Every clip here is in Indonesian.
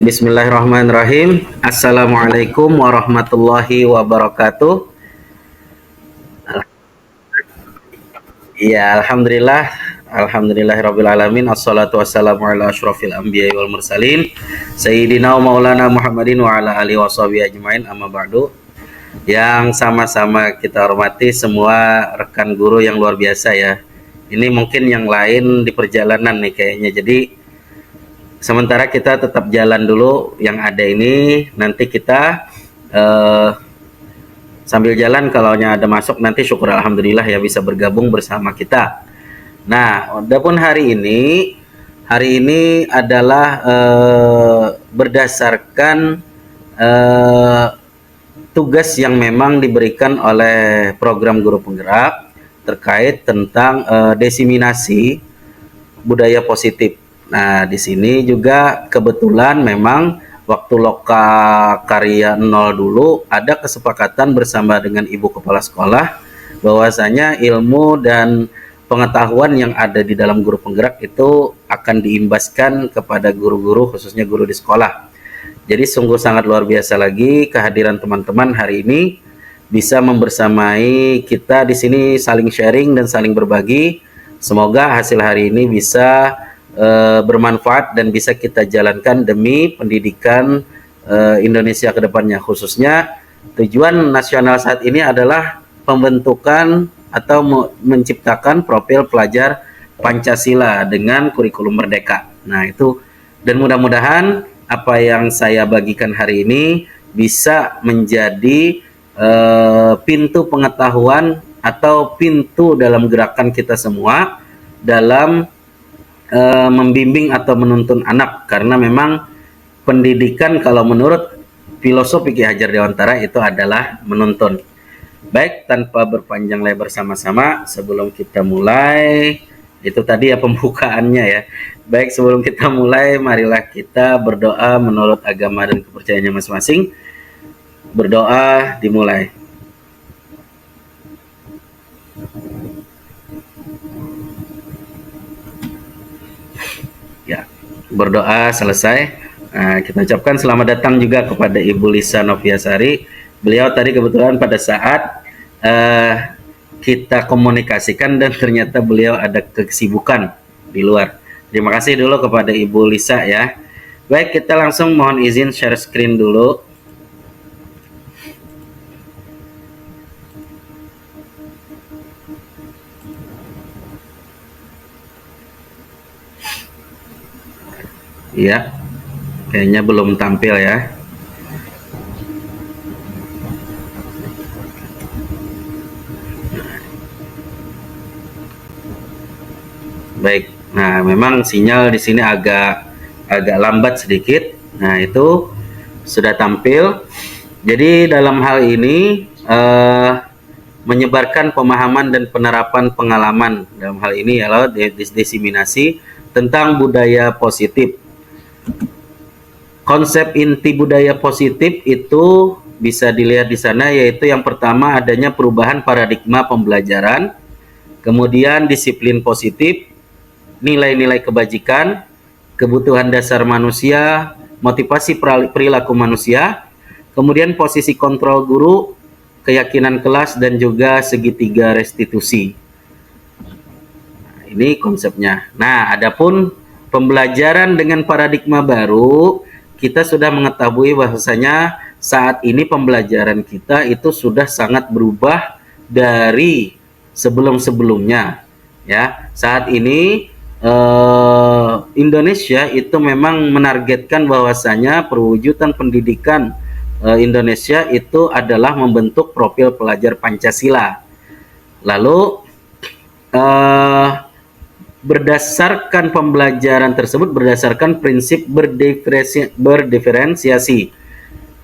Bismillahirrahmanirrahim. Assalamualaikum warahmatullahi wabarakatuh. Ya, alhamdulillah. Alhamdulillahirabbil alamin. Assalatu wassalamu ala asyrofil anbiya'i wal mursalin. Sayyidina wa maulana Muhammadin wa ala alihi washabihi ajmain. Amma ba'du. Yang sama-sama kita hormati semua rekan guru yang luar biasa ya. Ini mungkin yang lain di perjalanan nih kayaknya. Jadi sementara kita tetap jalan dulu yang ada ini, nanti kita sambil jalan kalau ada masuk nanti syukur alhamdulillah ya bisa bergabung bersama kita. Nah, adapun hari ini adalah berdasarkan tugas yang memang diberikan oleh program Guru Penggerak terkait tentang desiminasi budaya positif. Nah, di sini juga kebetulan memang waktu loka karya 0 dulu ada kesepakatan bersama dengan Ibu Kepala Sekolah bahwasanya ilmu dan pengetahuan yang ada di dalam Guru Penggerak itu akan diimbaskan kepada guru-guru khususnya guru di sekolah. Jadi sungguh sangat luar biasa lagi kehadiran teman-teman hari ini bisa membersamai kita di sini saling sharing dan saling berbagi. Semoga hasil hari ini bisa bermanfaat dan bisa kita jalankan demi pendidikan Indonesia ke depannya. Khususnya tujuan nasional saat ini adalah pembentukan atau menciptakan profil pelajar Pancasila dengan kurikulum merdeka. Nah itu, dan mudah-mudahan apa yang saya bagikan hari ini bisa menjadi pintu pengetahuan atau pintu dalam gerakan kita semua dalam membimbing atau menuntun anak, karena memang pendidikan kalau menurut filosofi Ki Hajar Dewantara itu adalah menuntun. Baik, tanpa berpanjang lebar sama-sama sebelum kita mulai, itu tadi ya pembukaannya ya. Baik, sebelum kita mulai marilah kita berdoa menurut agama dan kepercayaannya masing-masing. Berdoa dimulai. Ya, berdoa selesai. Nah, kita ucapkan selamat datang juga kepada Ibu Lisa Noviasari. Beliau tadi kebetulan pada saat kita komunikasikan dan ternyata beliau ada kesibukan di luar. Terima kasih dulu kepada Ibu Lisa ya. Baik, kita langsung mohon izin share screen dulu. Iya, kayaknya belum tampil ya. Baik, nah memang sinyal di sini agak lambat sedikit. Nah itu sudah tampil. Jadi dalam hal ini menyebarkan pemahaman dan penerapan pengalaman dalam hal ini ya desiminasi tentang budaya positif. Konsep inti budaya positif itu bisa dilihat di sana, yaitu yang pertama adanya perubahan paradigma pembelajaran, kemudian disiplin positif, nilai-nilai kebajikan, kebutuhan dasar manusia, motivasi perilaku manusia, kemudian posisi kontrol guru, keyakinan kelas, dan juga segitiga restitusi. Nah, ini konsepnya. Nah, adapun pembelajaran dengan paradigma baru, kita sudah mengetahui bahwasanya saat ini pembelajaran kita itu sudah sangat berubah dari sebelum-sebelumnya. Ya, saat ini Indonesia itu memang menargetkan bahwasanya perwujudan pendidikan Indonesia itu adalah membentuk profil pelajar Pancasila. Lalu berdasarkan pembelajaran tersebut berdasarkan prinsip berdiferensiasi,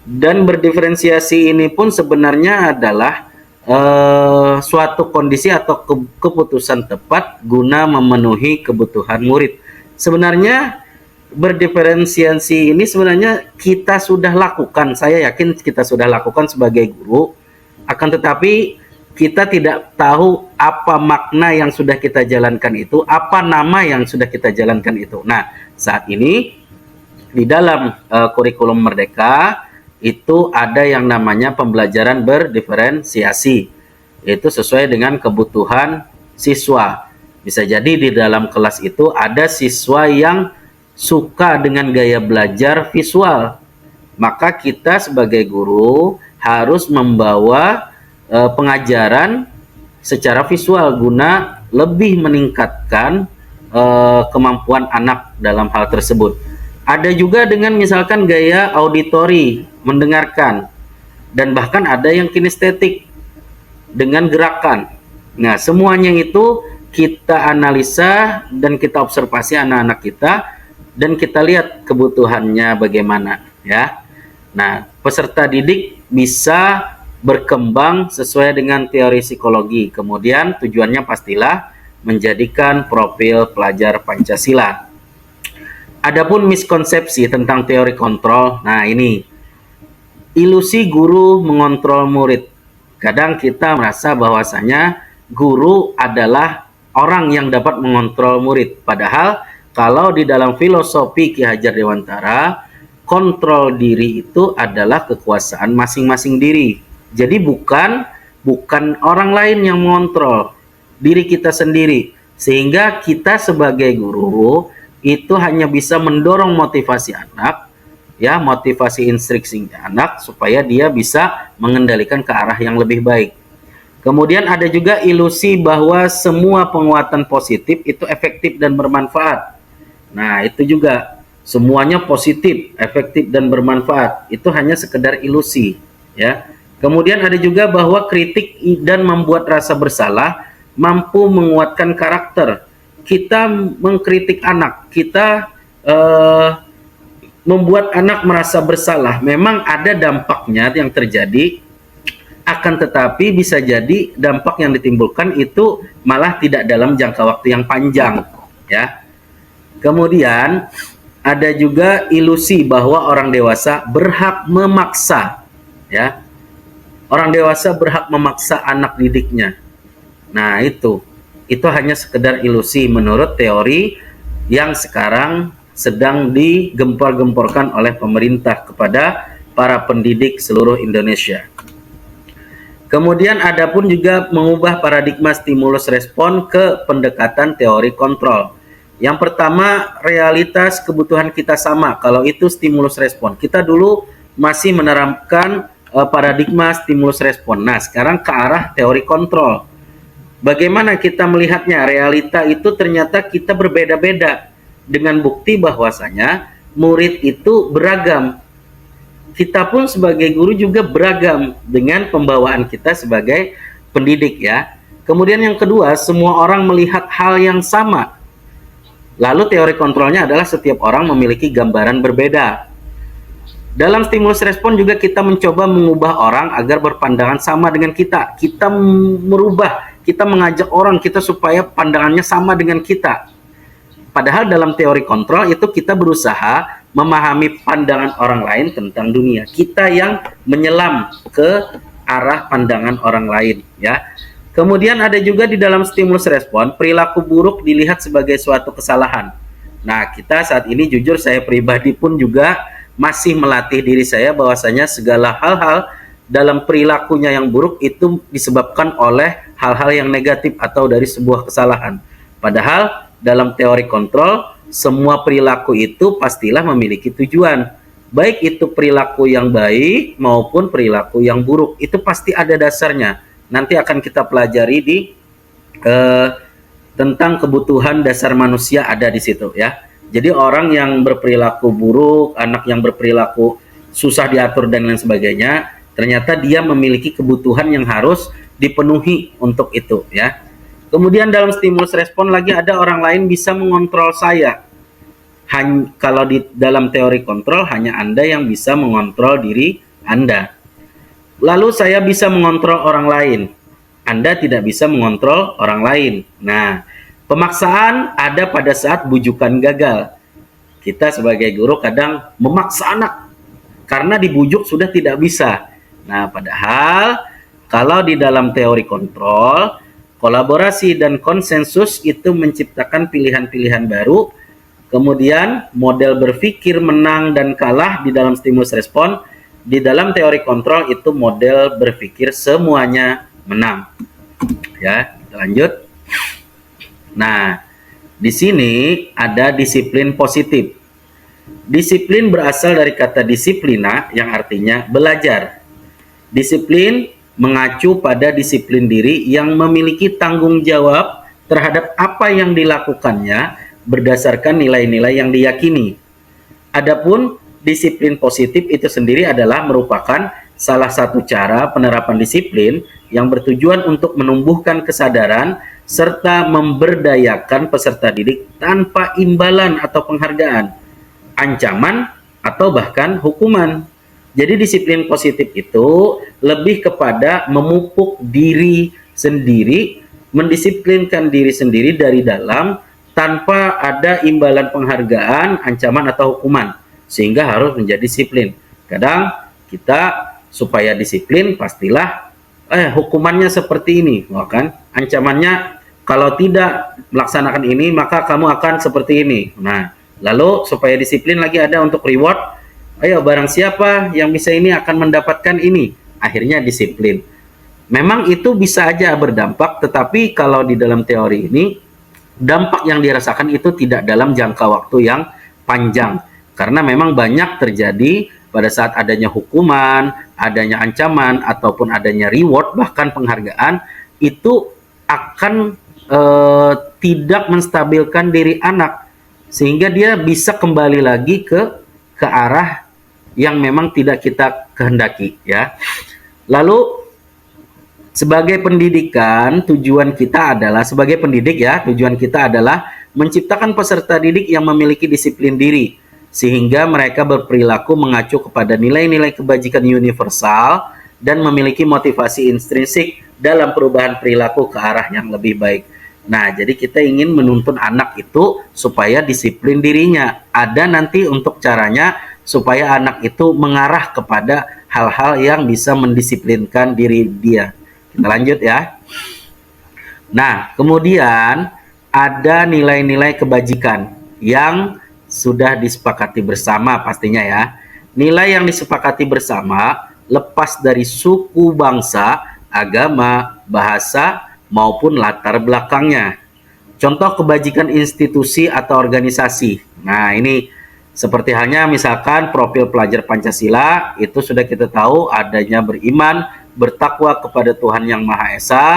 dan berdiferensiasi ini pun sebenarnya adalah suatu kondisi atau keputusan tepat guna memenuhi kebutuhan murid. Sebenarnya berdiferensiasi ini sebenarnya kita sudah lakukan, saya yakin kita sudah lakukan sebagai guru, akan tetapi kita tidak tahu apa makna yang sudah kita jalankan itu, apa nama yang sudah kita jalankan itu. Nah, saat ini di dalam kurikulum Merdeka itu ada yang namanya pembelajaran berdiferensiasi, yaitu sesuai dengan kebutuhan siswa. Bisa jadi di dalam kelas itu ada siswa yang suka dengan gaya belajar visual, maka kita sebagai guru harus membawa pengajaran secara visual guna lebih meningkatkan kemampuan anak dalam hal tersebut. Ada juga dengan misalkan gaya auditori, mendengarkan, dan bahkan ada yang kinestetik dengan gerakan. Nah, semuanya itu kita analisa dan kita observasi anak-anak kita dan kita lihat kebutuhannya bagaimana, ya. Nah, peserta didik bisa berkembang sesuai dengan teori psikologi. Kemudian tujuannya pastilah menjadikan profil pelajar Pancasila. Adapun miskonsepsi tentang teori kontrol, nah ini ilusi guru mengontrol murid. Kadang kita merasa bahwasanya guru adalah orang yang dapat mengontrol murid. Padahal kalau di dalam filosofi Ki Hajar Dewantara, kontrol diri itu adalah kekuasaan masing-masing diri. Jadi bukan orang lain yang mengontrol diri kita sendiri. Sehingga kita sebagai guru itu hanya bisa mendorong motivasi anak, ya, motivasi instruksi anak supaya dia bisa mengendalikan ke arah yang lebih baik. Kemudian ada juga ilusi bahwa semua penguatan positif itu efektif dan bermanfaat. Nah, itu juga semuanya positif, efektif dan bermanfaat. Itu hanya sekedar ilusi, ya. Kemudian ada juga bahwa kritik dan membuat rasa bersalah mampu menguatkan karakter. Kita mengkritik anak, kita membuat anak merasa bersalah. Memang ada dampaknya yang terjadi, akan tetapi bisa jadi dampak yang ditimbulkan itu malah tidak dalam jangka waktu yang panjang, ya. Kemudian ada juga ilusi bahwa orang dewasa berhak memaksa, ya. Orang dewasa berhak memaksa anak didiknya. Nah, itu hanya sekedar ilusi menurut teori yang sekarang sedang digempor-gemporkan oleh pemerintah kepada para pendidik seluruh Indonesia. Kemudian ada pun juga mengubah paradigma stimulus respon ke pendekatan teori kontrol. Yang pertama, realitas kebutuhan kita sama. Kalau itu stimulus respon, kita dulu masih menerapkan paradigma stimulus respon. Nah, sekarang ke arah teori kontrol. Bagaimana kita melihatnya? Realita itu ternyata kita berbeda-beda, dengan bukti bahwasanya murid itu beragam. Kita pun sebagai guru juga beragam dengan pembawaan kita sebagai pendidik, ya. Kemudian yang kedua, semua orang melihat hal yang sama. Lalu teori kontrolnya adalah setiap orang memiliki gambaran berbeda. Dalam stimulus respon juga kita mencoba mengubah orang agar berpandangan sama dengan kita. Kita merubah, kita mengajak orang kita supaya pandangannya sama dengan kita. Padahal dalam teori kontrol itu kita berusaha memahami pandangan orang lain tentang dunia. Kita yang menyelam ke arah pandangan orang lain, ya. Kemudian ada juga di dalam stimulus respon, perilaku buruk dilihat sebagai suatu kesalahan. Nah, kita saat ini jujur saya pribadi pun juga masih melatih diri saya bahwasanya segala hal-hal dalam perilakunya yang buruk itu disebabkan oleh hal-hal yang negatif atau dari sebuah kesalahan. Padahal dalam teori kontrol, semua perilaku itu pastilah memiliki tujuan. Baik itu perilaku yang baik maupun perilaku yang buruk, itu pasti ada dasarnya. Nanti akan kita pelajari di tentang kebutuhan dasar manusia ada di situ, ya. Jadi orang yang berperilaku buruk, anak yang berperilaku susah diatur dan lain sebagainya, ternyata dia memiliki kebutuhan yang harus dipenuhi untuk itu, ya. Kemudian dalam stimulus respon lagi ada orang lain bisa mengontrol saya. Kalau di dalam teori kontrol hanya Anda yang bisa mengontrol diri Anda. Lalu saya bisa mengontrol orang lain. Anda tidak bisa mengontrol orang lain. Nah, pemaksaan ada pada saat bujukan gagal. Kita sebagai guru kadang memaksa anak karena dibujuk sudah tidak bisa. Nah, padahal kalau di dalam teori kontrol, kolaborasi dan konsensus itu menciptakan pilihan-pilihan baru Kemudian model berpikir menang dan kalah di dalam stimulus respon. Di dalam teori kontrol itu model berpikir semuanya menang. Ya, kita lanjut. Nah, di sini ada disiplin positif. Disiplin berasal dari kata disiplina yang artinya belajar. Disiplin mengacu pada disiplin diri yang memiliki tanggung jawab terhadap apa yang dilakukannya berdasarkan nilai-nilai yang diyakini. Adapun disiplin positif itu sendiri adalah merupakan salah satu cara penerapan disiplin yang bertujuan untuk menumbuhkan kesadaran serta memberdayakan peserta didik tanpa imbalan atau penghargaan, ancaman, atau bahkan hukuman. Jadi disiplin positif itu lebih kepada memupuk diri sendiri, mendisiplinkan diri sendiri dari dalam tanpa ada imbalan penghargaan, ancaman, atau hukuman, sehingga harus menjadi disiplin. Kadang kita supaya disiplin pastilah hukumannya seperti ini, kan? Ancamannya kalau tidak melaksanakan ini maka kamu akan seperti ini. Nah, lalu supaya disiplin lagi ada untuk reward. Ayo barang siapa yang bisa ini akan mendapatkan ini. Akhirnya disiplin. Memang itu bisa aja berdampak, tetapi kalau di dalam teori ini dampak yang dirasakan itu tidak dalam jangka waktu yang panjang. Karena memang banyak terjadi pada saat adanya hukuman, adanya ancaman, ataupun adanya reward, bahkan penghargaan, itu akan tidak menstabilkan diri anak. Sehingga dia bisa kembali lagi ke arah yang memang tidak kita kehendaki. Ya. Lalu sebagai pendidikan, tujuan kita adalah, sebagai pendidik ya, tujuan kita adalah menciptakan peserta didik yang memiliki disiplin diri, sehingga mereka berperilaku mengacu kepada nilai-nilai kebajikan universal dan memiliki motivasi intrinsik dalam perubahan perilaku ke arah yang lebih baik. Nah, jadi kita ingin menuntun anak itu supaya disiplin dirinya. Ada nanti untuk caranya supaya anak itu mengarah kepada hal-hal yang bisa mendisiplinkan diri dia. Kita lanjut ya. Nah, kemudian ada nilai-nilai kebajikan yang sudah disepakati bersama pastinya ya. Nilai yang disepakati bersama lepas dari suku, bangsa, agama, bahasa, maupun latar belakangnya. Contoh kebajikan institusi atau organisasi. Nah, ini seperti halnya misalkan profil pelajar Pancasila, itu sudah kita tahu adanya beriman, bertakwa kepada Tuhan Yang Maha Esa,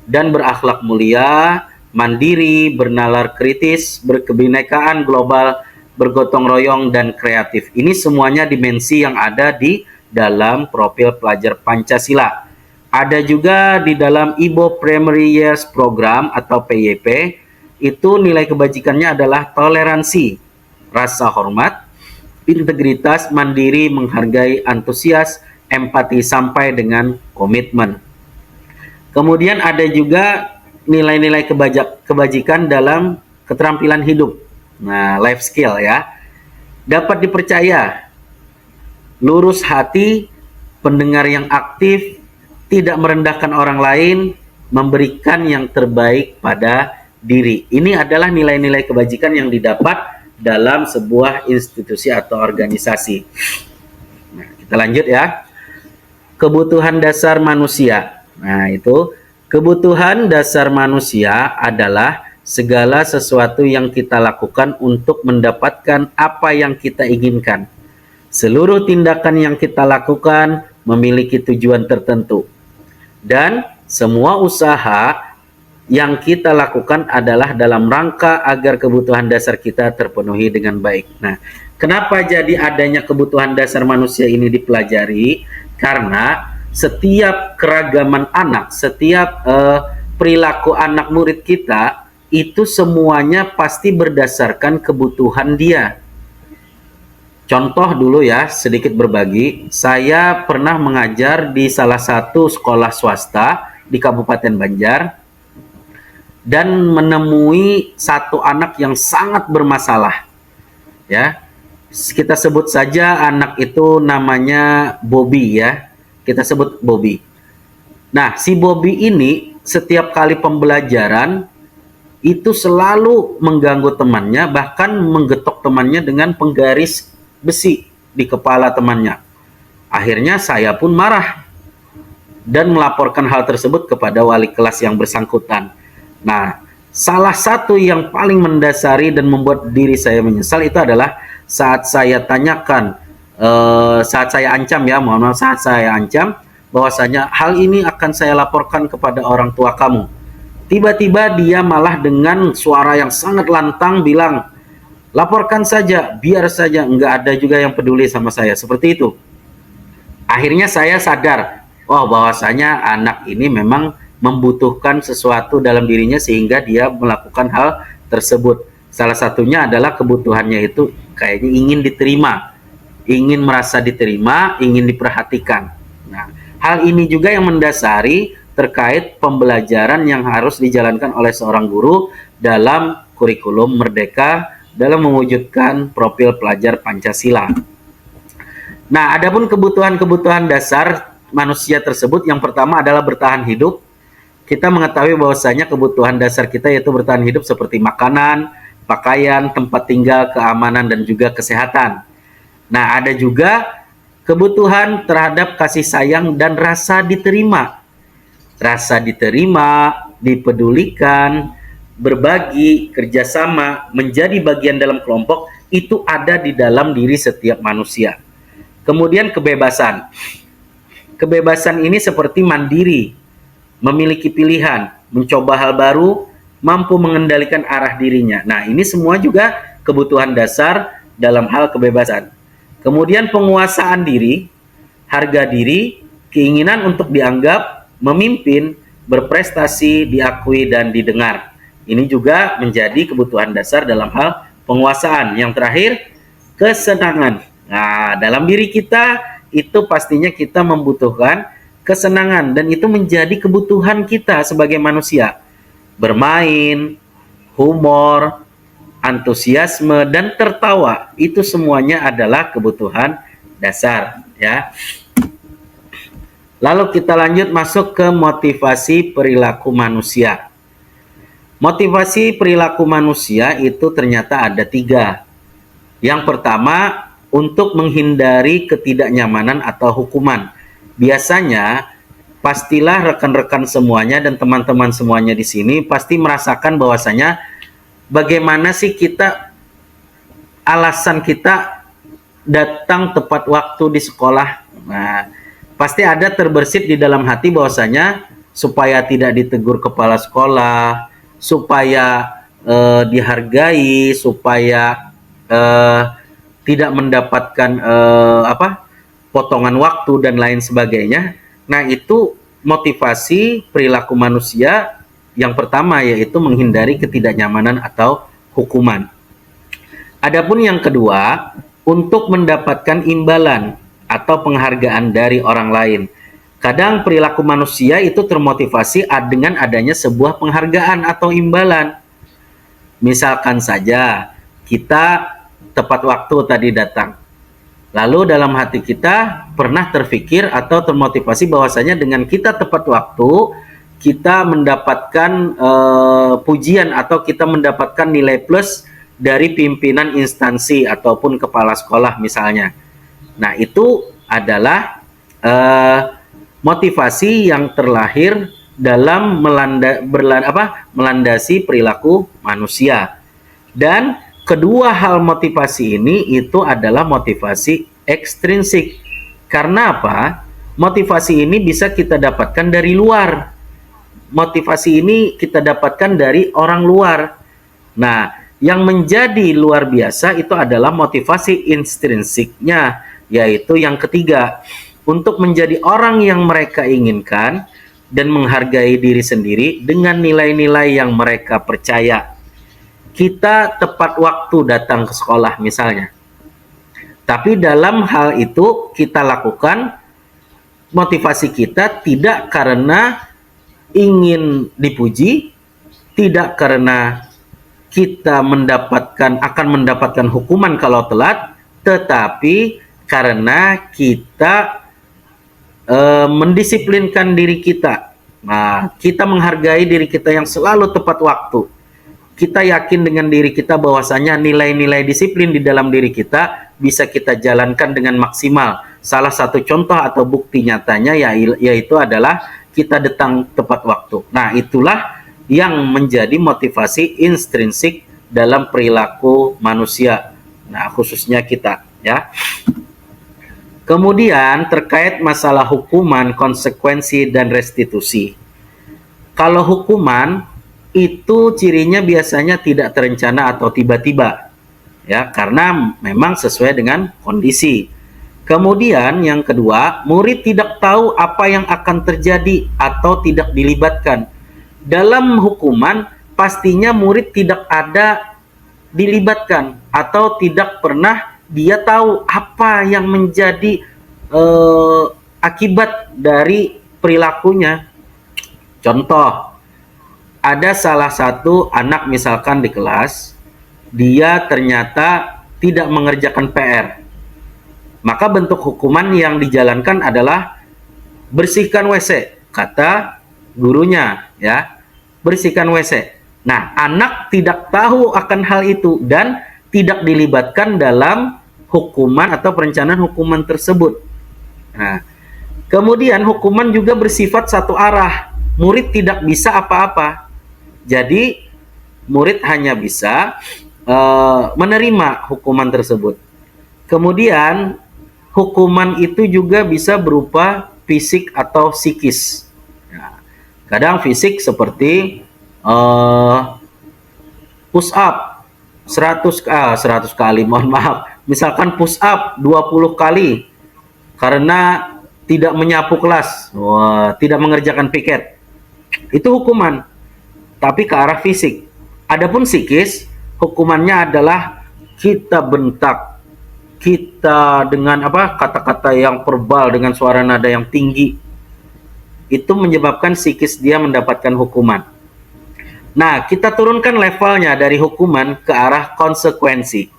dan berakhlak mulia, mandiri, bernalar kritis, berkebinekaan global, bergotong royong, dan kreatif. Ini semuanya dimensi yang ada di dalam profil pelajar Pancasila. Ada juga di dalam IBO Primary Years Program atau PYP, itu nilai kebajikannya adalah toleransi, rasa hormat, integritas, mandiri, menghargai, antusias, empati, sampai dengan komitmen. Kemudian ada juga nilai-nilai kebajikan dalam keterampilan hidup. Nah, life skill ya. Dapat dipercaya, lurus hati, pendengar yang aktif, tidak merendahkan orang lain, memberikan yang terbaik pada diri. Ini adalah nilai-nilai kebajikan yang didapat dalam sebuah institusi atau organisasi. Nah, kita lanjut ya. Kebutuhan dasar manusia. Nah, itu kebutuhan dasar manusia adalah segala sesuatu yang kita lakukan untuk mendapatkan apa yang kita inginkan. Seluruh tindakan yang kita lakukan memiliki tujuan tertentu. Dan semua usaha yang kita lakukan adalah dalam rangka agar kebutuhan dasar kita terpenuhi dengan baik. Nah, kenapa jadi adanya kebutuhan dasar manusia ini dipelajari? Karena setiap keragaman anak, setiap perilaku anak murid kita, itu semuanya pasti berdasarkan kebutuhan dia. Contoh dulu ya, sedikit berbagi. Saya pernah mengajar di salah satu sekolah swasta di Kabupaten Banjar dan menemui satu anak yang sangat bermasalah. Ya, kita sebut saja anak itu namanya Bobby ya. Kita sebut Bobby. Nah, si Bobby ini setiap kali pembelajaran itu selalu mengganggu temannya, bahkan menggetok temannya dengan penggaris besi di kepala temannya. Akhirnya saya pun marah dan melaporkan hal tersebut kepada wali kelas yang bersangkutan. Nah, salah satu yang paling mendasari dan membuat diri saya menyesal itu adalah saat saya tanyakan, saat saya ancam ya, mohon maaf, saat saya ancam bahwasanya hal ini akan saya laporkan kepada orang tua kamu. Tiba-tiba dia malah dengan suara yang sangat lantang bilang, laporkan saja, biar saja, nggak ada juga yang peduli sama saya. Seperti itu. Akhirnya saya sadar, oh bahwasanya anak ini memang membutuhkan sesuatu dalam dirinya sehingga dia melakukan hal tersebut. Salah satunya adalah kebutuhannya itu kayaknya ingin diterima, ingin merasa diterima, ingin diperhatikan. Nah, hal ini juga yang mendasari terkait pembelajaran yang harus dijalankan oleh seorang guru dalam kurikulum Merdeka dalam mewujudkan profil pelajar Pancasila. Nah, adapun kebutuhan-kebutuhan dasar manusia tersebut, yang pertama adalah bertahan hidup. Kita mengetahui bahwasanya kebutuhan dasar kita yaitu bertahan hidup seperti makanan, pakaian, tempat tinggal, keamanan, dan juga kesehatan. Nah, ada juga kebutuhan terhadap kasih sayang dan rasa diterima. Rasa diterima, dipedulikan, berbagi, kerjasama, menjadi bagian dalam kelompok, itu ada di dalam diri setiap manusia. Kemudian kebebasan. Kebebasan ini seperti mandiri, memiliki pilihan, mencoba hal baru, mampu mengendalikan arah dirinya. Nah, ini semua juga kebutuhan dasar dalam hal kebebasan. Kemudian penguasaan diri, harga diri, keinginan untuk dianggap, memimpin, berprestasi, diakui, dan didengar. Ini juga menjadi kebutuhan dasar dalam hal penguasaan. Yang terakhir, kesenangan. Nah, dalam diri kita itu pastinya kita membutuhkan kesenangan, dan itu menjadi kebutuhan kita sebagai manusia. Bermain, humor, antusiasme, dan tertawa, itu semuanya adalah kebutuhan dasar, ya. Lalu kita lanjut masuk ke motivasi perilaku manusia. Motivasi perilaku manusia itu ternyata ada 3. Yang pertama, untuk menghindari ketidaknyamanan atau hukuman. Biasanya, pastilah rekan-rekan semuanya dan teman-teman semuanya di sini pasti merasakan bahwasanya bagaimana sih alasan kita datang tepat waktu di sekolah. Nah, pasti ada terbersit di dalam hati bahwasanya supaya tidak ditegur kepala sekolah, supaya dihargai, supaya tidak mendapatkan potongan waktu dan lain sebagainya. Nah, itu motivasi perilaku manusia yang pertama, yaitu menghindari ketidaknyamanan atau hukuman. Adapun yang kedua, untuk mendapatkan imbalan atau penghargaan dari orang lain. Kadang perilaku manusia itu termotivasi dengan adanya sebuah penghargaan atau imbalan. Misalkan saja kita tepat waktu tadi datang. Lalu dalam hati kita pernah terfikir atau termotivasi bahwasanya dengan kita tepat waktu, kita mendapatkan pujian atau kita mendapatkan nilai plus dari pimpinan instansi ataupun kepala sekolah misalnya. Nah, itu adalah motivasi yang terlahir dalam melandasi perilaku manusia. Dan kedua hal motivasi ini itu adalah motivasi ekstrinsik. Karena apa? Motivasi ini bisa kita dapatkan dari luar. Motivasi ini kita dapatkan dari orang luar. Nah, yang menjadi luar biasa itu adalah motivasi intrinsiknya, yaitu yang ketiga, untuk menjadi orang yang mereka inginkan dan menghargai diri sendiri dengan nilai-nilai yang mereka percaya. Kita tepat waktu datang ke sekolah misalnya, tapi dalam hal itu kita lakukan, motivasi kita tidak karena ingin dipuji, tidak karena kita akan mendapatkan hukuman kalau telat, tetapi karena kita mendisiplinkan diri kita. Nah, kita menghargai diri kita yang selalu tepat waktu. kita yakin dengan diri kita bahwasanya nilai-nilai disiplin di dalam diri kita bisa kita jalankan dengan maksimal. Salah satu contoh atau bukti nyatanya yaitu adalah kita datang tepat waktu. Nah, itulah yang menjadi motivasi intrinsik dalam perilaku manusia. Nah, khususnya kita, ya. Kemudian terkait masalah hukuman, konsekuensi, dan restitusi. Kalau hukuman itu cirinya biasanya tidak terencana atau tiba-tiba, ya, karena memang sesuai dengan kondisi. Kemudian yang kedua, murid tidak tahu apa yang akan terjadi atau tidak dilibatkan. Dalam hukuman pastinya murid tidak ada dilibatkan atau tidak pernah dia tahu apa yang menjadi akibat dari perilakunya. Contoh, ada salah satu anak misalkan di kelas, dia ternyata tidak mengerjakan PR. Maka bentuk hukuman yang dijalankan adalah bersihkan WC, kata gurunya, ya. Bersihkan WC. Nah, anak tidak tahu akan hal itu dan tidak dilibatkan dalam hukuman atau perencanaan hukuman tersebut. Nah, kemudian hukuman juga bersifat satu arah. Murid tidak bisa apa-apa. Jadi murid hanya bisa menerima hukuman tersebut. Kemudian hukuman itu juga bisa berupa fisik atau psikis. Nah, kadang fisik seperti push up 100 kali, mohon maaf. Misalkan push up 20 kali karena tidak menyapu kelas, tidak mengerjakan piket. Itu hukuman, tapi ke arah fisik. Adapun psikis, hukumannya adalah kita bentak, kita dengan kata-kata yang verbal dengan suara nada yang tinggi. Itu menyebabkan psikis dia mendapatkan hukuman. Nah, kita turunkan levelnya dari hukuman ke arah konsekuensi.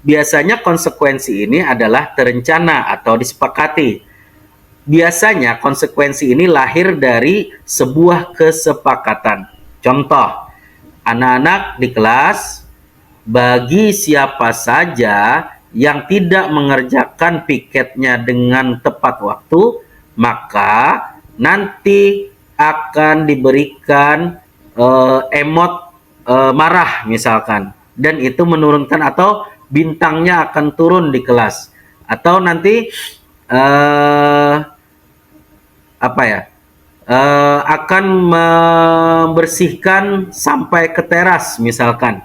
Biasanya konsekuensi ini adalah terencana atau disepakati. Biasanya konsekuensi ini lahir dari sebuah kesepakatan. Contoh, anak-anak di kelas, bagi siapa saja yang tidak mengerjakan piketnya dengan tepat waktu, maka nanti akan diberikan emot marah misalkan, dan itu menurunkan atau bintangnya akan turun di kelas, atau nanti akan membersihkan sampai ke teras misalkan,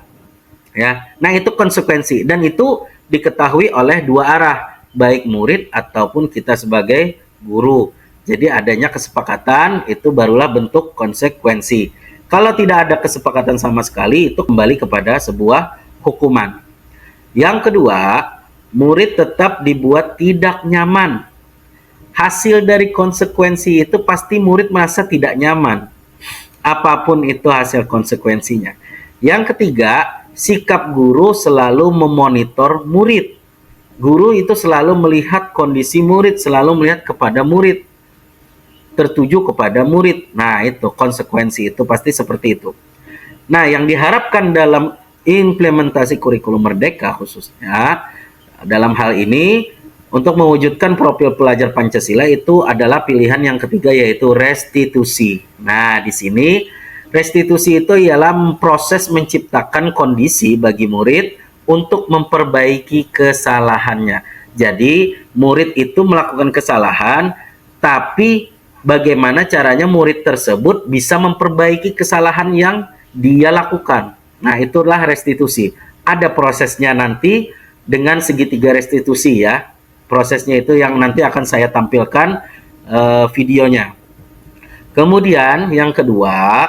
ya. Nah, itu konsekuensi dan itu diketahui oleh dua arah, baik murid ataupun kita sebagai guru. Jadi adanya kesepakatan itu barulah bentuk konsekuensi. Kalau tidak ada kesepakatan sama sekali, itu kembali kepada sebuah hukuman. Yang kedua, murid tetap dibuat tidak nyaman. Hasil dari konsekuensi itu pasti murid merasa tidak nyaman. Apapun itu hasil konsekuensinya. Yang ketiga, sikap guru selalu memonitor murid. Guru itu selalu melihat kondisi murid, selalu melihat kepada murid, tertuju kepada murid. Nah, itu konsekuensi itu pasti seperti itu. Nah, yang diharapkan dalam implementasi kurikulum merdeka khususnya dalam hal ini untuk mewujudkan profil pelajar Pancasila itu adalah pilihan yang ketiga, yaitu restitusi. Nah, di sini restitusi itu ialah proses menciptakan kondisi bagi murid untuk memperbaiki kesalahannya. Jadi, murid itu melakukan kesalahan, tapi bagaimana caranya murid tersebut bisa memperbaiki kesalahan yang dia lakukan. Nah, itulah restitusi. Ada prosesnya nanti dengan segitiga restitusi, ya. Prosesnya itu yang nanti akan saya tampilkan videonya. Kemudian yang kedua,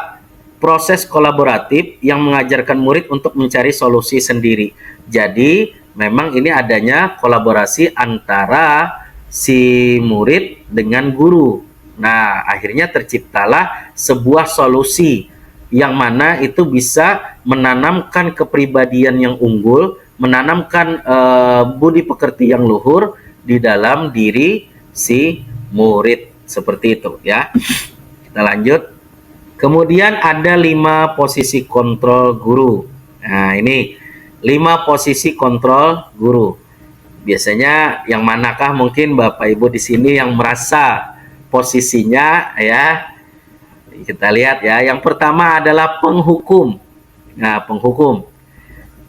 proses kolaboratif yang mengajarkan murid untuk mencari solusi sendiri. Jadi memang ini adanya kolaborasi antara si murid dengan guru. Nah, akhirnya terciptalah sebuah solusi yang mana itu bisa menanamkan kepribadian yang unggul, menanamkan budi pekerti yang luhur di dalam diri si murid. Seperti itu, ya. Kita lanjut. Kemudian ada 5 posisi kontrol guru. Nah, ini 5 posisi kontrol guru. Biasanya yang manakah mungkin Bapak Ibu di sini yang merasa posisinya ya? Kita lihat ya. Yang pertama adalah penghukum. Nah, penghukum.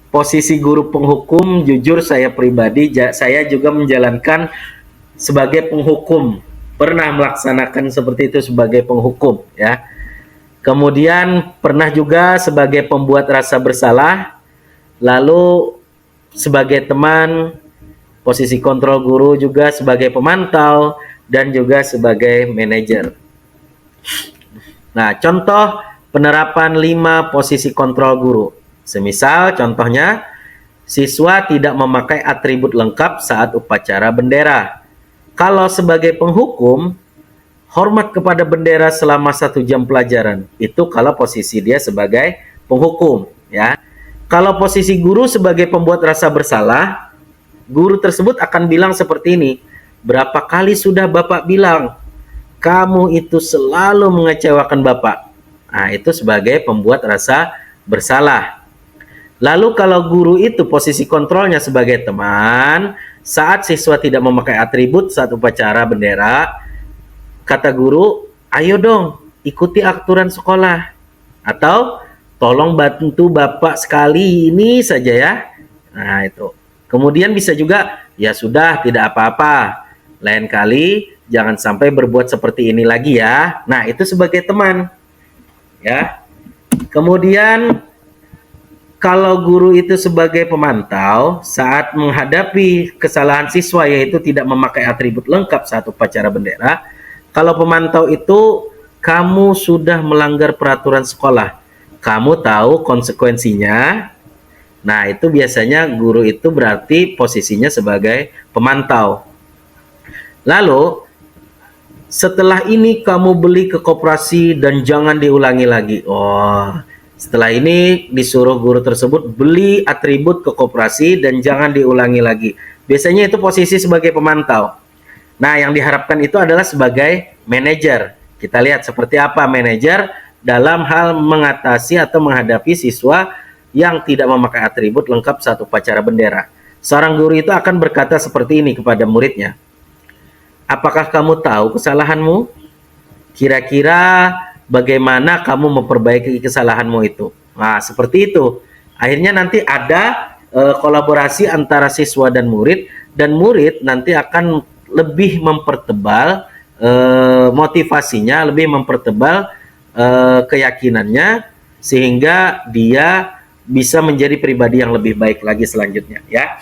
Posisi guru penghukum, jujur saya pribadi, saya juga menjalankan sebagai penghukum. Pernah melaksanakan seperti itu sebagai penghukum ya. Kemudian pernah juga sebagai pembuat rasa bersalah, lalu sebagai teman, posisi kontrol guru juga sebagai pemantau, dan juga sebagai manajer. Nah, contoh penerapan 5 posisi kontrol guru. Semisal contohnya, siswa tidak memakai atribut lengkap saat upacara bendera. Kalau sebagai penghukum, hormat kepada bendera selama 1 jam pelajaran. Itu kalau posisi dia sebagai penghukum, ya. Kalau posisi guru sebagai pembuat rasa bersalah, guru tersebut akan bilang seperti ini, berapa kali sudah Bapak bilang, kamu itu selalu mengecewakan Bapak. Nah, itu sebagai pembuat rasa bersalah. Lalu kalau guru itu posisi kontrolnya sebagai teman, saat siswa tidak memakai atribut saat upacara bendera, kata guru, ayo dong ikuti aturan sekolah. Atau tolong bantu Bapak sekali ini saja ya. Nah, itu. Kemudian bisa juga, ya sudah tidak apa-apa. Lain kali jangan sampai berbuat seperti ini lagi ya. Nah, itu sebagai teman. Ya. Kemudian kalau guru itu sebagai pemantau saat menghadapi kesalahan siswa yaitu tidak memakai atribut lengkap saat upacara bendera, kalau pemantau itu kamu sudah melanggar peraturan sekolah, kamu tahu konsekuensinya. Nah, itu biasanya guru itu berarti posisinya sebagai pemantau. Lalu setelah ini kamu beli ke koperasi dan jangan diulangi lagi. Oh, setelah ini disuruh guru tersebut beli atribut ke koperasi dan jangan diulangi lagi. Biasanya itu posisi sebagai pemantau. Nah, yang diharapkan itu adalah sebagai manajer. Kita lihat seperti apa manajer dalam hal mengatasi atau menghadapi siswa yang tidak memakai atribut lengkap saat upacara bendera. Seorang guru itu akan berkata seperti ini kepada muridnya. Apakah kamu tahu kesalahanmu? Kira-kira bagaimana kamu memperbaiki kesalahanmu itu? Nah, seperti itu. Akhirnya nanti ada kolaborasi antara siswa dan murid nanti akan lebih mempertebal motivasinya, lebih mempertebal keyakinannya, sehingga dia bisa menjadi pribadi yang lebih baik lagi selanjutnya. Ya,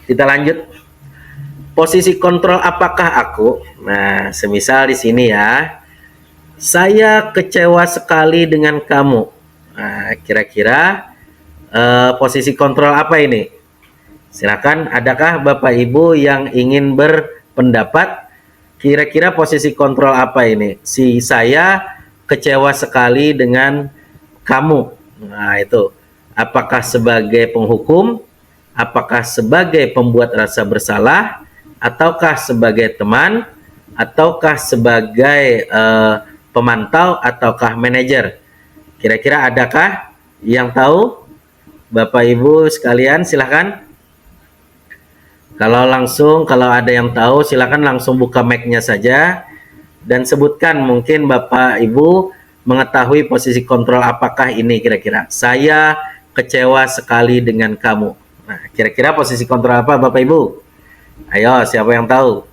kita lanjut. Posisi kontrol apakah aku? Nah, semisal di sini ya, saya kecewa sekali dengan kamu. Nah, kira-kira posisi kontrol apa ini? Silakan, adakah Bapak Ibu yang ingin berpendapat? Kira-kira posisi kontrol apa ini? Si saya kecewa sekali dengan kamu. Nah, itu. Apakah sebagai penghukum? Apakah sebagai pembuat rasa bersalah? Ataukah sebagai teman? Ataukah sebagai pemantau? Ataukah manajer? Kira-kira adakah yang tahu? Bapak Ibu sekalian, silakan. Kalau ada yang tahu, silakan langsung buka mic-nya saja dan sebutkan, mungkin Bapak Ibu mengetahui posisi kontrol apakah ini kira-kira. Saya kecewa sekali dengan kamu. Nah, kira-kira posisi kontrol apa Bapak Ibu? Ayo, siapa yang tahu?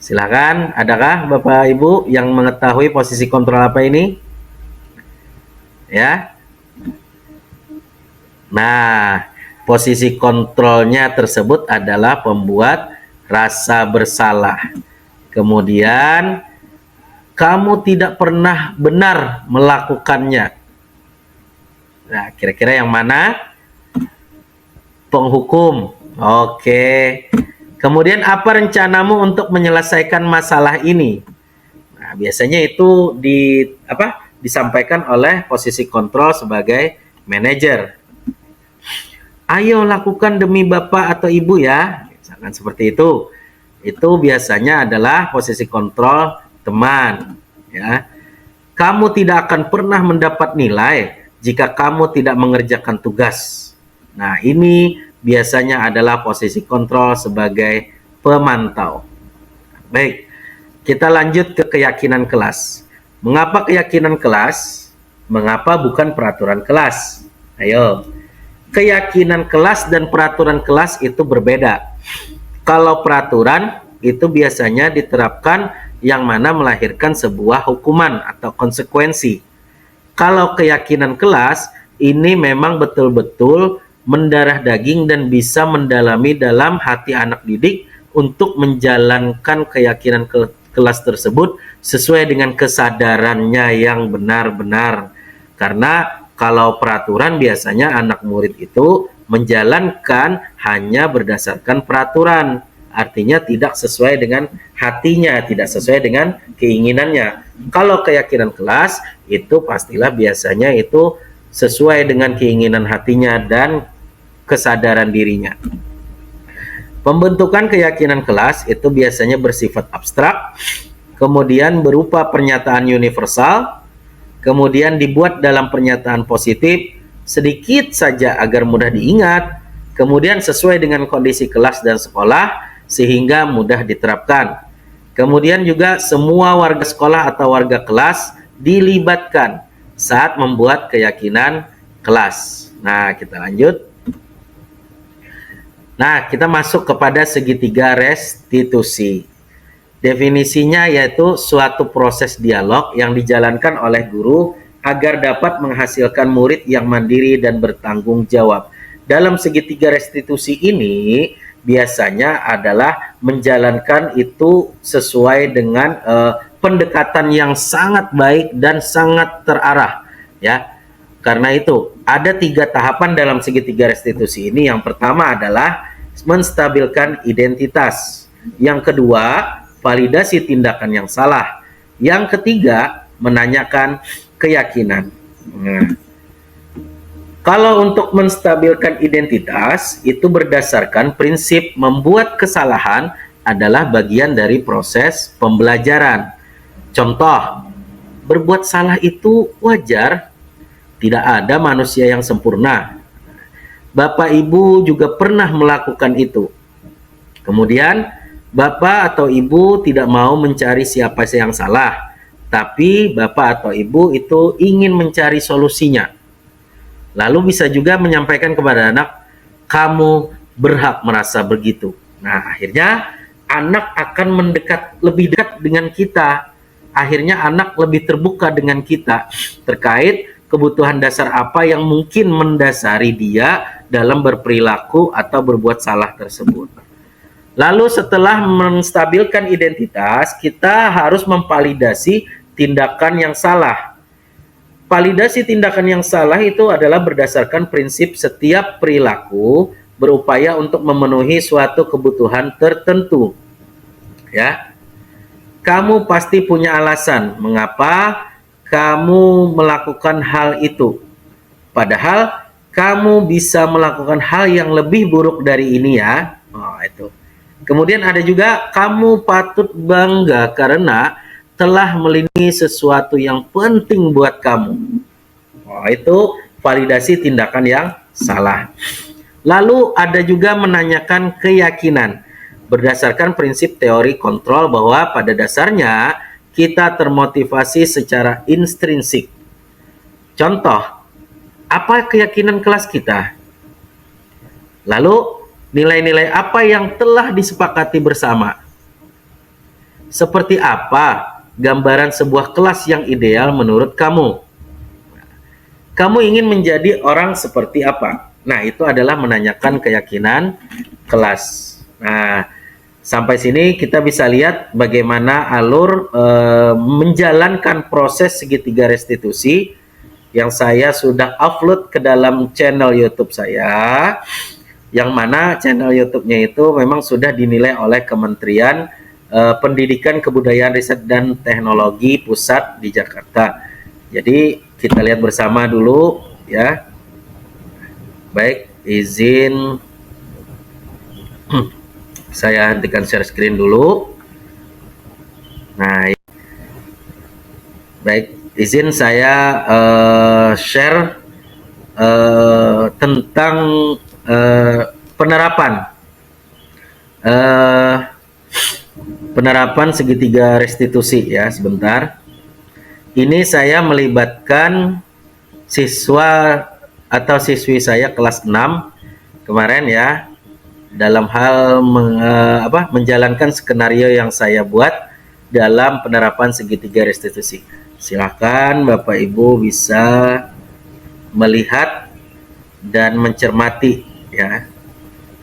Silakan, adakah Bapak Ibu yang mengetahui posisi kontrol apa ini? Ya. Nah, posisi kontrolnya tersebut adalah pembuat rasa bersalah. Kemudian kamu tidak pernah benar melakukannya. Nah, kira-kira yang mana? Penghukum. Oke. Kemudian apa rencanamu untuk menyelesaikan masalah ini? Nah, biasanya itu disampaikan oleh posisi kontrol sebagai manajer. Ayo lakukan demi Bapak atau Ibu ya. Misalkan seperti itu. Itu biasanya adalah posisi kontrol teman, ya. Kamu tidak akan pernah mendapat nilai jika kamu tidak mengerjakan tugas. Nah, ini biasanya adalah posisi kontrol sebagai pemantau. Baik, kita lanjut ke keyakinan kelas. Mengapa keyakinan kelas? Mengapa bukan peraturan kelas? Ayo, keyakinan kelas dan peraturan kelas itu berbeda. Kalau peraturan itu biasanya diterapkan yang mana melahirkan sebuah hukuman atau konsekuensi. Kalau keyakinan kelas, ini memang betul-betul mendarah daging dan bisa mendalami dalam hati anak didik untuk menjalankan keyakinan kelas tersebut sesuai dengan kesadarannya yang benar-benar. Karena kalau peraturan biasanya anak murid itu menjalankan hanya berdasarkan peraturan. Artinya tidak sesuai dengan hatinya, tidak sesuai dengan keinginannya. Kalau keyakinan kelas, itu pastilah biasanya itu sesuai dengan keinginan hatinya dan kesadaran dirinya. Pembentukan keyakinan kelas itu biasanya bersifat abstrak, kemudian berupa pernyataan universal, kemudian dibuat dalam pernyataan positif, sedikit saja agar mudah diingat, kemudian sesuai dengan kondisi kelas dan sekolah, sehingga mudah diterapkan. Kemudian juga semua warga sekolah atau warga kelas dilibatkan saat membuat keyakinan kelas. Nah, kita lanjut. Nah, kita masuk kepada segitiga restitusi. Definisinya yaitu suatu proses dialog yang dijalankan oleh guru agar dapat menghasilkan murid yang mandiri dan bertanggung jawab. Dalam segitiga restitusi ini biasanya adalah menjalankan itu sesuai dengan pendekatan yang sangat baik dan sangat terarah, ya. Karena itu ada 3 tahapan dalam segitiga restitusi ini. Yang pertama adalah menstabilkan identitas. Yang kedua, validasi tindakan yang salah. Yang ketiga, menanyakan keyakinan. Nah, kalau untuk menstabilkan identitas, itu berdasarkan prinsip membuat kesalahan adalah bagian dari proses pembelajaran. Contoh, berbuat salah itu wajar, tidak ada manusia yang sempurna. Bapak Ibu juga pernah melakukan itu. Kemudian, Bapak atau Ibu tidak mau mencari siapa yang salah, tapi Bapak atau Ibu itu ingin mencari solusinya. Lalu bisa juga menyampaikan kepada anak, kamu berhak merasa begitu. Nah, akhirnya anak akan lebih dekat dengan kita. Akhirnya anak lebih terbuka dengan kita terkait kebutuhan dasar apa yang mungkin mendasari dia dalam berperilaku atau berbuat salah tersebut. Lalu setelah menstabilkan identitas, kita harus memvalidasi tindakan yang salah. Validasi tindakan yang salah itu adalah berdasarkan prinsip setiap perilaku berupaya untuk memenuhi suatu kebutuhan tertentu. Ya. Kamu pasti punya alasan mengapa kamu melakukan hal itu. Padahal kamu bisa melakukan hal yang lebih buruk dari ini ya. Oh, itu. Kemudian ada juga kamu patut bangga karena telah melindungi sesuatu yang penting buat kamu. Oh, itu validasi tindakan yang salah. Lalu ada juga menanyakan keyakinan. Berdasarkan prinsip teori kontrol bahwa pada dasarnya kita termotivasi secara intrinsik. Contoh, apa keyakinan kelas kita? Lalu nilai-nilai apa yang telah disepakati bersama? Seperti apa gambaran sebuah kelas yang ideal menurut kamu? Kamu ingin menjadi orang seperti apa? Nah, itu adalah menanyakan keyakinan kelas. Nah, sampai sini kita bisa lihat bagaimana alur menjalankan proses segitiga restitusi yang saya sudah upload ke dalam channel YouTube saya, yang mana channel YouTube-nya itu memang sudah dinilai oleh Kementerian Pendidikan, Kebudayaan, Riset, dan Teknologi Pusat di Jakarta. Jadi kita lihat bersama dulu ya. Baik, izin saya hentikan share screen dulu. Nah, baik, izin saya share tentang penerapan eh, penerapan segitiga restitusi ya. Sebentar, ini saya melibatkan siswa atau siswi saya kelas 6 kemarin ya, dalam hal menjalankan skenario yang saya buat dalam penerapan segitiga restitusi. Silakan Bapak Ibu bisa melihat dan mencermati ya,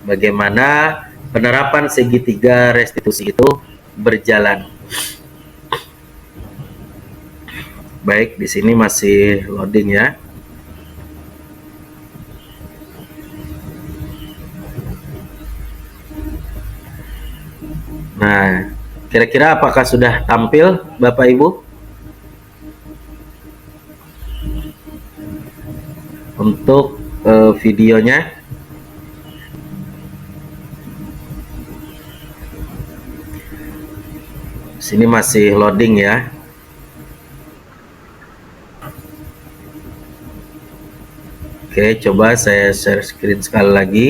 bagaimana penerapan segitiga restitusi itu berjalan. Baik, di sini masih loading ya. Nah, kira-kira apakah sudah tampil Bapak Ibu untuk videonya? Sini masih loading ya. Oke, coba saya share screen sekali lagi.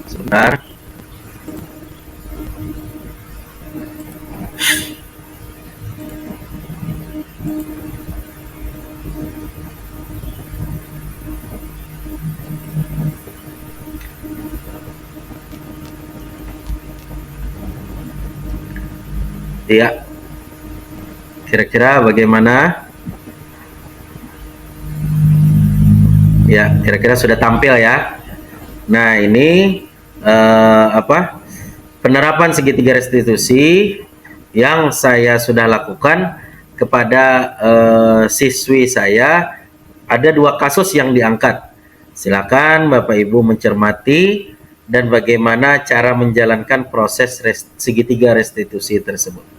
Sebentar. Ya, kira-kira bagaimana? Ya, kira-kira sudah tampil ya. Nah, ini penerapan segitiga restitusi yang saya sudah lakukan kepada siswi saya. Ada 2 kasus yang diangkat. Silakan Bapak Ibu mencermati dan bagaimana cara menjalankan proses segitiga restitusi tersebut.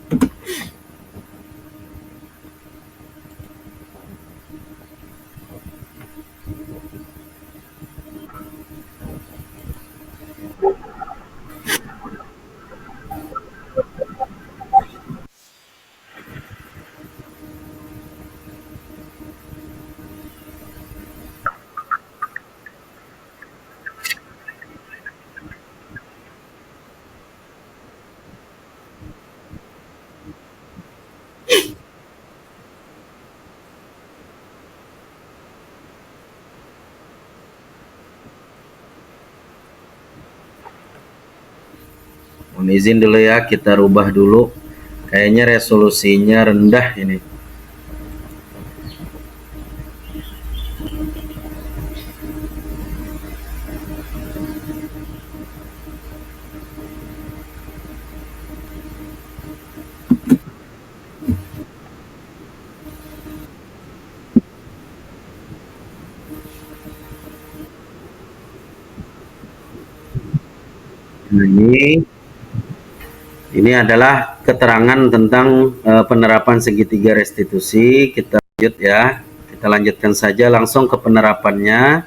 Mohon izin dulu ya, kita rubah dulu. Kayaknya resolusinya rendah ini. Nah, ini adalah keterangan tentang penerapan segitiga restitusi. Kita lanjut ya. Kita lanjutkan saja langsung ke penerapannya.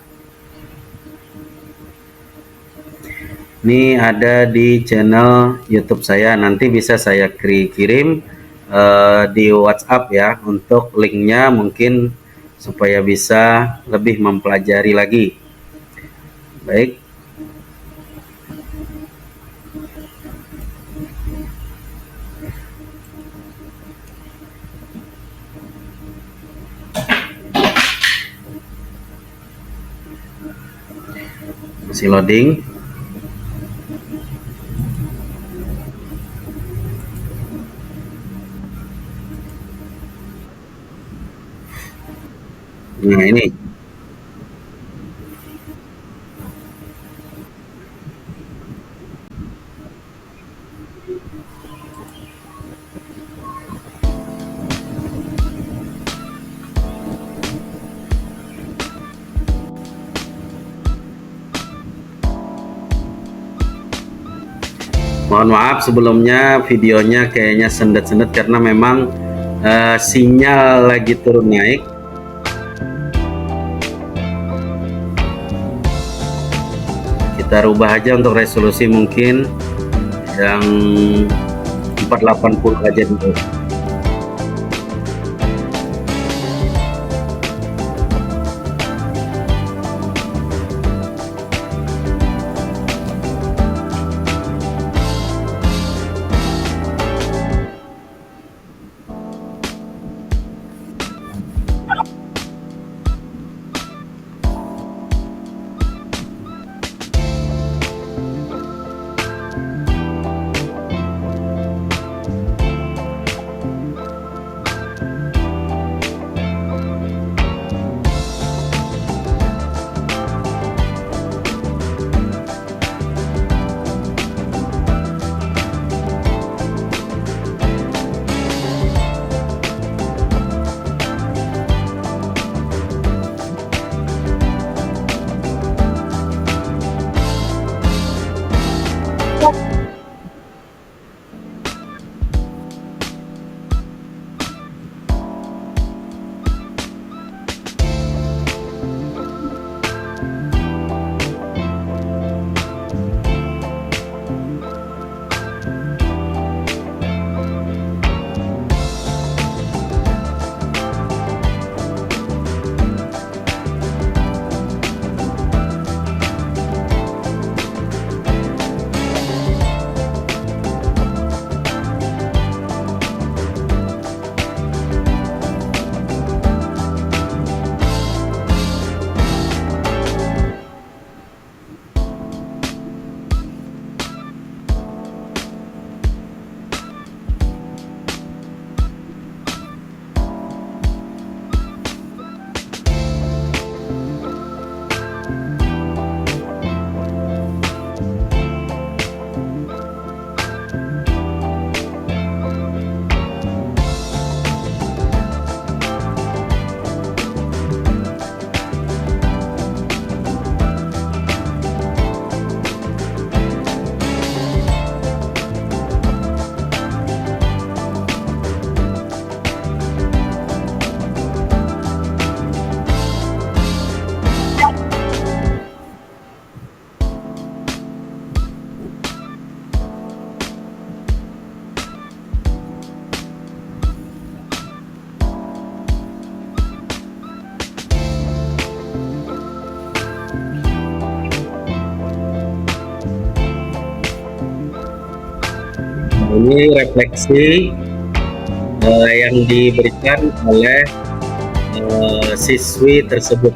Ini ada di channel YouTube saya. Nanti bisa saya kirim di WhatsApp ya, untuk linknya mungkin supaya bisa lebih mempelajari lagi. Baik. Masih loading. Nah, ini. Mohon maaf sebelumnya, videonya kayaknya sendet-sendet karena memang sinyal lagi turun naik. Kita rubah aja untuk resolusi mungkin yang 480 aja dulu. Ini refleksi yang diberikan oleh siswi tersebut.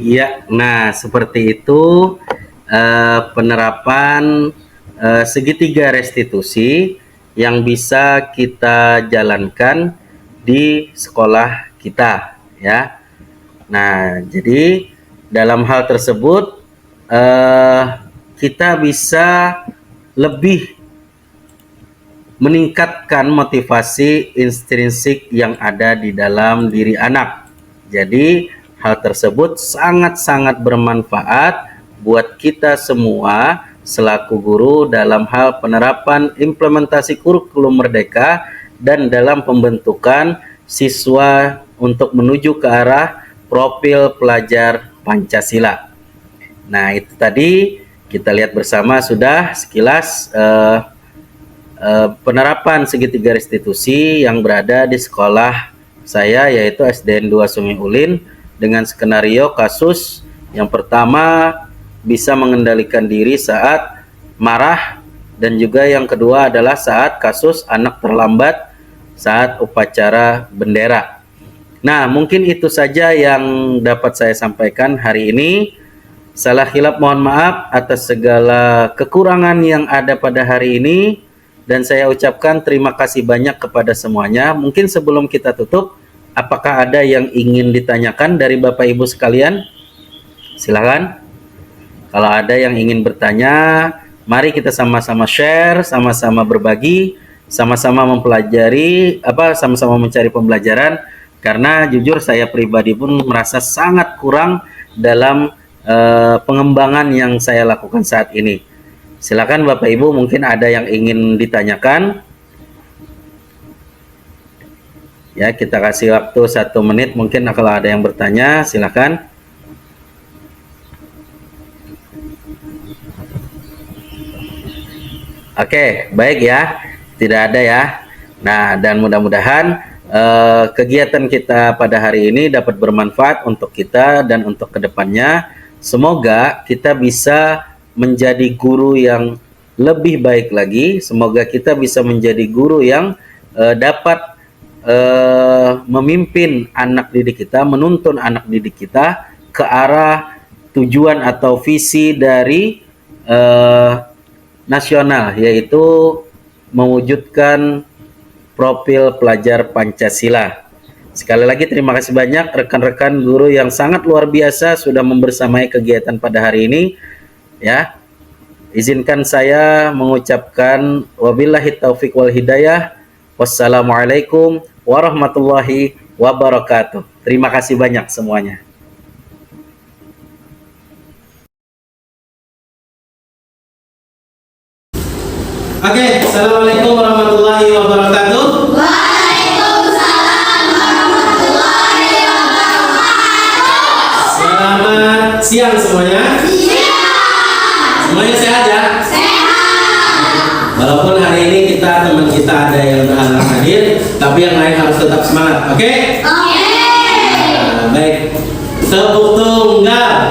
Iya, nah seperti itu penerapan segitiga restitusi yang bisa kita jalankan di sekolah kita, ya. Nah, jadi dalam hal tersebut eh, kita bisa lebih meningkatkan motivasi intrinsik yang ada di dalam diri anak. Jadi hal tersebut sangat-sangat bermanfaat buat kita semua selaku guru dalam hal penerapan implementasi kurikulum Merdeka dan dalam pembentukan siswa untuk menuju ke arah profil pelajar Pancasila. Nah, itu tadi kita lihat bersama sudah sekilas penerapan segitiga restitusi yang berada di sekolah saya, yaitu SDN 2 Sungai Ulin, dengan skenario kasus yang pertama bisa mengendalikan diri saat marah, dan juga yang kedua adalah saat kasus anak terlambat saat upacara bendera. Nah, mungkin itu saja yang dapat saya sampaikan hari ini. Salah khilaf mohon maaf atas segala kekurangan yang ada pada hari ini, dan saya ucapkan terima kasih banyak kepada semuanya. Mungkin sebelum kita tutup, apakah ada yang ingin ditanyakan dari Bapak Ibu sekalian? Silakan. Kalau ada yang ingin bertanya, mari kita sama-sama share, sama-sama berbagi, sama-sama mempelajari, sama-sama mencari pembelajaran. Karena jujur saya pribadi pun merasa sangat kurang dalam pengembangan yang saya lakukan saat ini. Silakan Bapak Ibu, mungkin ada yang ingin ditanyakan. Ya, kita kasih waktu 1 menit, mungkin kalau ada yang bertanya, silakan. Oke, baik ya, tidak ada ya. Nah, dan mudah-mudahan kegiatan kita pada hari ini dapat bermanfaat untuk kita dan untuk kedepannya. Semoga kita bisa menjadi guru yang lebih baik lagi. Semoga kita bisa menjadi guru yang dapat memimpin anak didik kita, menuntun anak didik kita ke arah tujuan atau visi dari nasional, yaitu mewujudkan profil pelajar Pancasila. Sekali lagi terima kasih banyak rekan-rekan guru yang sangat luar biasa sudah membersamai kegiatan pada hari ini. Ya, izinkan saya mengucapkan wabillahi taufik wal hidayah. Wassalamualaikum warahmatullahi wabarakatuh. Terima kasih banyak semuanya. Oke, assalamualaikum warahmatullahi wabarakatuh. Waalaikumsalam warahmatullahi wabarakatuh. Selamat siang semuanya. Siang. Semuanya sehat ya? Sehat. Walaupun hari ini teman kita ada yang berhalangan hadir, tapi yang lain harus tetap semangat. Oke? Oke. Baik. Tepuk tunggal,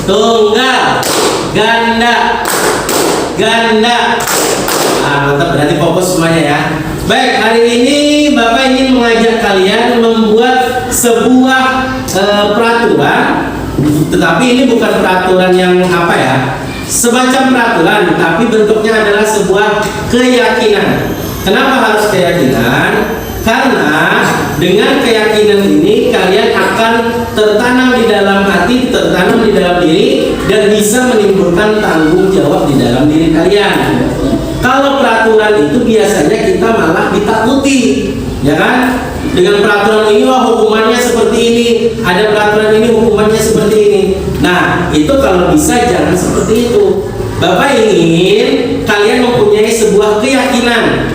tunggal, ganda, ganda. Mantap, berarti fokus semuanya ya. Baik, hari ini Bapak ingin mengajak kalian membuat sebuah peraturan, tetapi ini bukan peraturan yang semacam peraturan, tapi bentuknya adalah sebuah keyakinan. Kenapa harus keyakinan? Karena dengan keyakinan ini kalian akan tertanam di dalam hati, tertanam di dalam diri, dan bisa menimbulkan tanggung jawab di dalam diri kalian. Kalau peraturan itu biasanya kita malah ditakuti, ya kan? Dengan peraturan ini, wah hukumannya seperti ini, ada peraturan ini hukumannya seperti ini. Nah, itu kalau bisa jangan seperti itu. Bapak ingin kalian mempunyai sebuah keyakinan,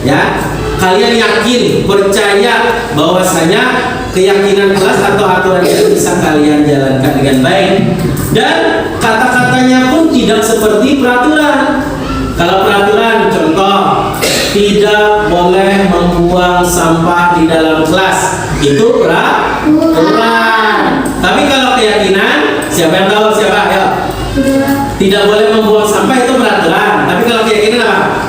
ya. Kalian yakin, percaya bahwasanya keyakinan kelas atau aturan itu bisa kalian jalankan dengan baik, dan kata-katanya pun tidak seperti peraturan. Kalau peraturan, contoh, tidak boleh membuang sampah di dalam kelas, itu peraturan. Tapi kalau keyakinan, siapa yang tahu siapa? Ayo. Tidak boleh membuang sampah itu peraturan. Tapi kalau keyakinan apa?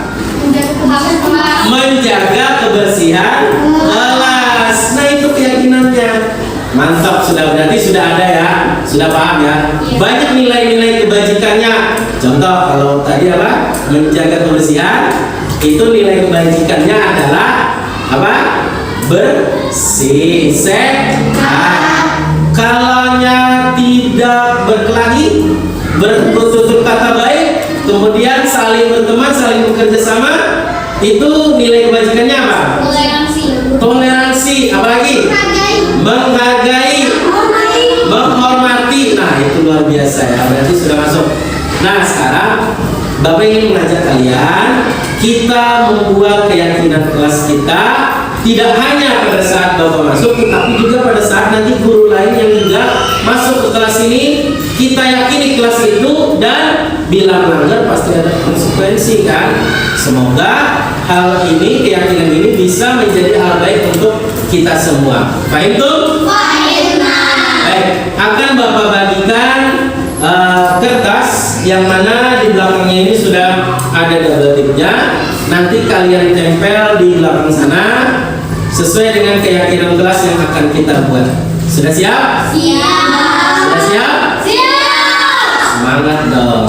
Menjaga kebersihan kelas. Nah, itu keyakinannya. Mantap, berarti sudah ada ya, sudah paham ya. Banyak nilai-nilai kebajikannya. Contoh, kalau tadi apa? Menjaga kebersihan, itu nilai kebajikannya adalah apa? Bersih, sehat. Kalaunya tidak berkelahi, bertutur kata baik, kemudian saling berteman, saling bekerja sama, itu nilai kebajikannya apa? Toleransi, apa lagi? Menghargai, menghormati. Nah, itu luar biasa. selesai ya, berarti sudah masuk. Nah sekarang Bapak ingin mengajak kalian kita membuat keyakinan kelas kita tidak hanya pada saat Bapak masuk, tetapi juga pada saat nanti guru lain yang juga masuk ke kelas ini, kita yakini kelas itu, dan bila melanggar pasti ada konsekuensi kan. Semoga hal ini, keyakinan ini bisa menjadi hal baik untuk kita semua. Paham tuh? Baik, akan Bapak bagikan kertas yang mana di belakangnya ini sudah ada double tipnya. Nanti kalian tempel di belakang sana sesuai dengan keyakinan kelas yang akan kita buat. Sudah siap? Sudah siap? Semangat dong.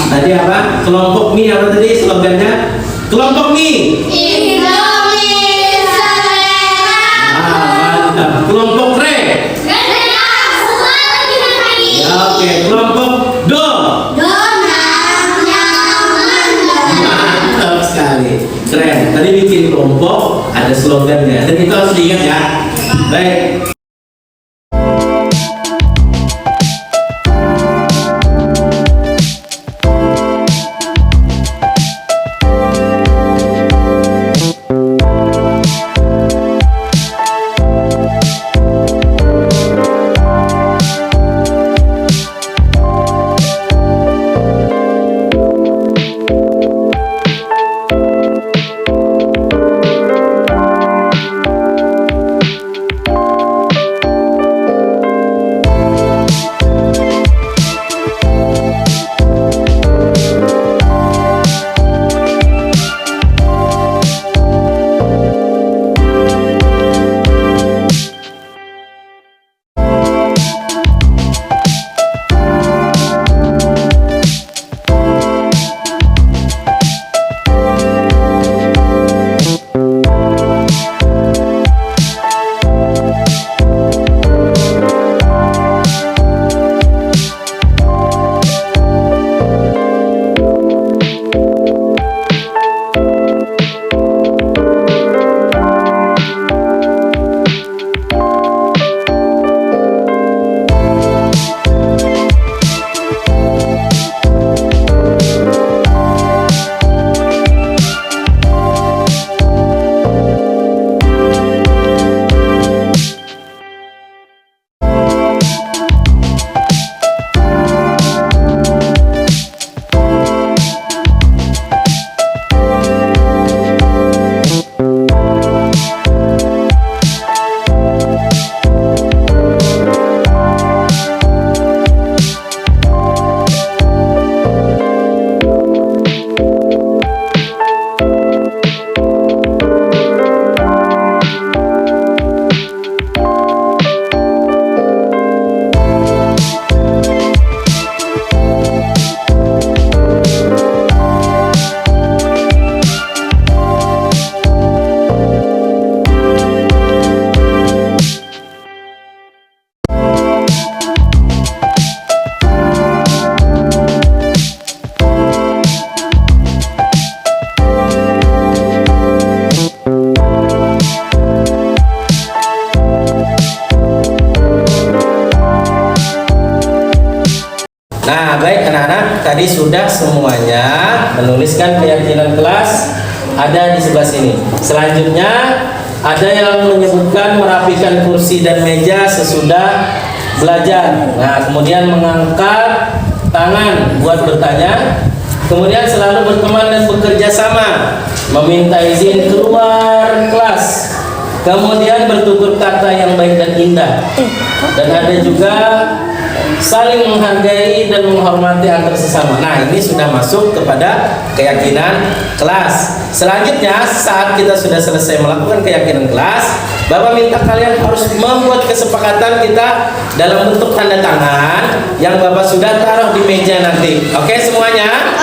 Tadi apa? Kelompok mie apa tadi slogannya? Kelompok mie. Mantap. Kelompok re. Ya, oke. Kelompok do. Mantap sekali. Keren. Tadi bikin kelompok ada slogannya. Dan itu harus diingat ya. Baik. Nah, baik anak-anak, tadi sudah semuanya menuliskan keyakinan kelas ada di sebelah sini. Selanjutnya ada yang menyebutkan merapikan kursi dan meja sesudah belajar. Nah, kemudian mengangkat tangan buat bertanya. Kemudian selalu berteman dan bekerja sama, meminta izin keluar kelas. Kemudian bertutur kata yang baik dan indah. Dan ada juga saling menghargai dan menghormati antar sesama. Nah, ini sudah masuk kepada keyakinan kelas. Selanjutnya, saat kita sudah selesai melakukan keyakinan kelas, Bapak minta kalian harus membuat kesepakatan kita dalam bentuk tanda tangan yang Bapak sudah taruh di meja nanti. Oke semuanya?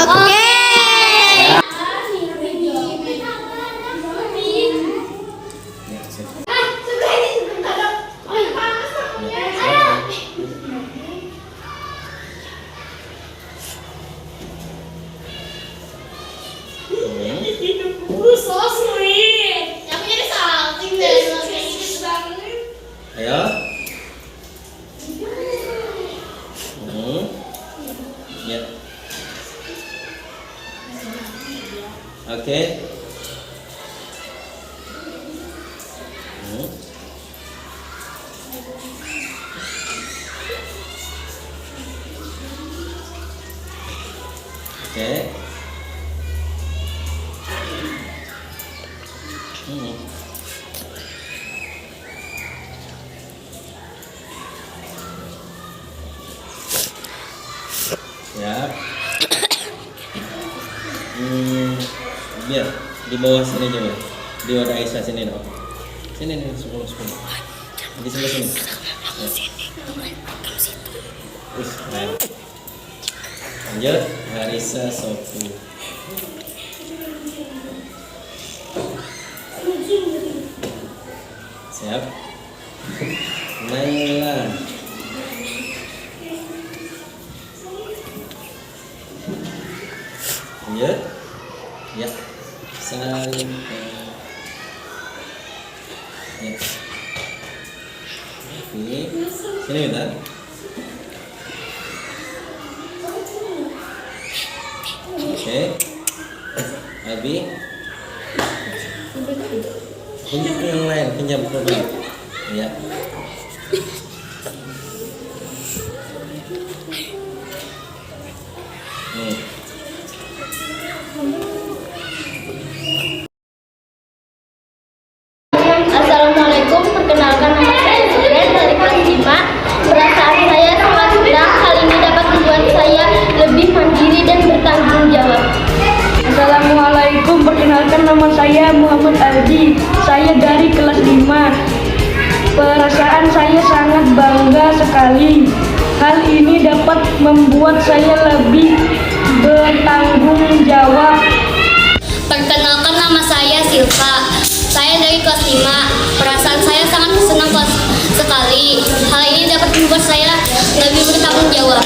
So sweet. Tapi ada salting dari cute banget. Ayo. Oke. Siap. Biar di bawah sini juga. Di wadah Aisyah sini dong. Sini nih, sepuluh. Di sebelah sini. Terus, lanjut, Harisa Sofi. Siap. Naila. Lanjut. Ya. Salim. Ya. Oke. Sini bentar. Oke. Abi. Pinjam yang lain, pinjam program. Ya. Assalamualaikum, perkenalkan nama saya Zuren dari kelas 5. Perasaan saya sangat senang, hal ini dapat membuat saya lebih mandiri dan bertanggung jawab. Assalamualaikum, perkenalkan nama saya Muhammad Aldi. Saya dari kelas 5. Perasaan saya sangat bangga sekali. Hal ini dapat membuat saya lebih bertanggung jawab. Perkenalkan nama saya Silva. Saya dari kelas 5. Perasaan saya sangat senang sekali. Hal ini dapat membuat saya lebih bertanggung jawab.